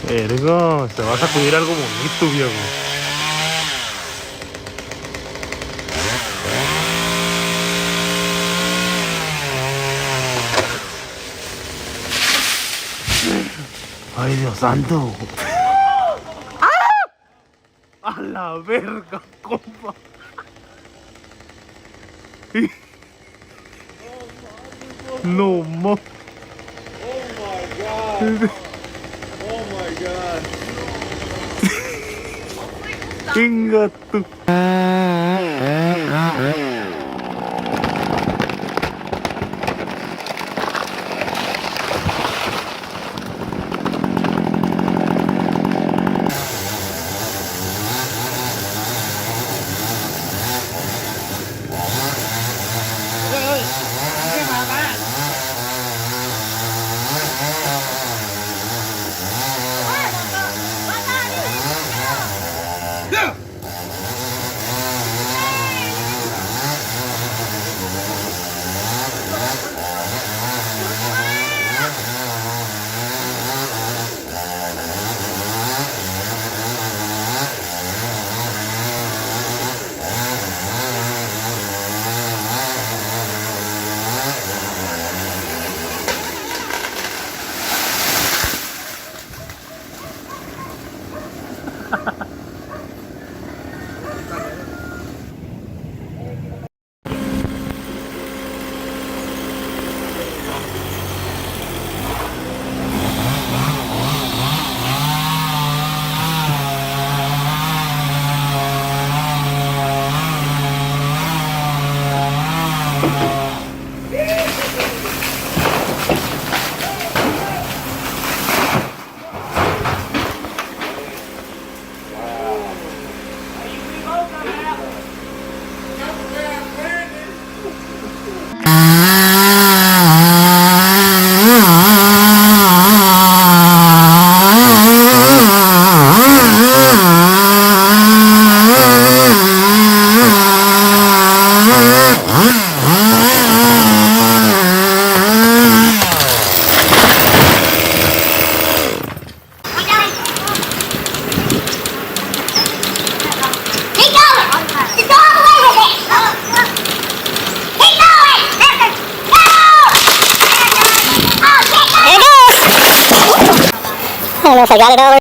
Verga, se va a sacudir algo bonito, viejo. Ay, Dios santo. ¡Ah! A la verga, compa. No, mo. Oh my god. Oh my god. Chinga tú. I don't know if I got it all.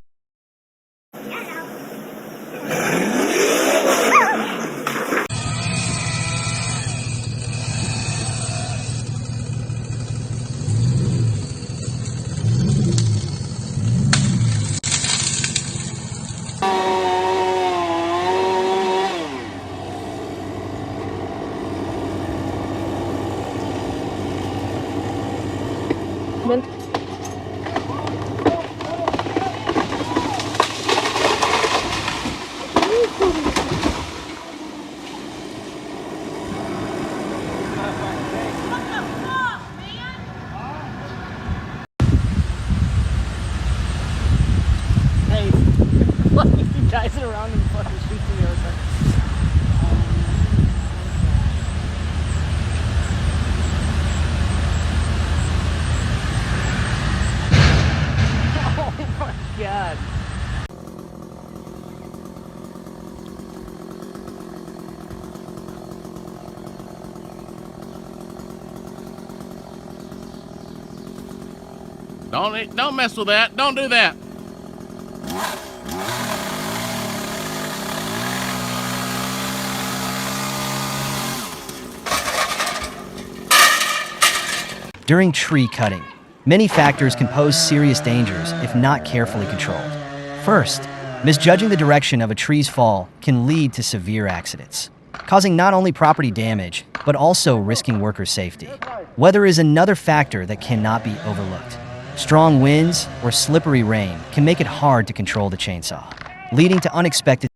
Guys around and fucking shooting the other side. Oh my god. Don't mess with that. Don't do that. During tree cutting, many factors can pose serious dangers if not carefully controlled. First, misjudging the direction of a tree's fall can lead to severe accidents, causing not only property damage, but also risking workers' safety. Weather is another factor that cannot be overlooked. Strong winds or slippery rain can make it hard to control the chainsaw, leading to unexpected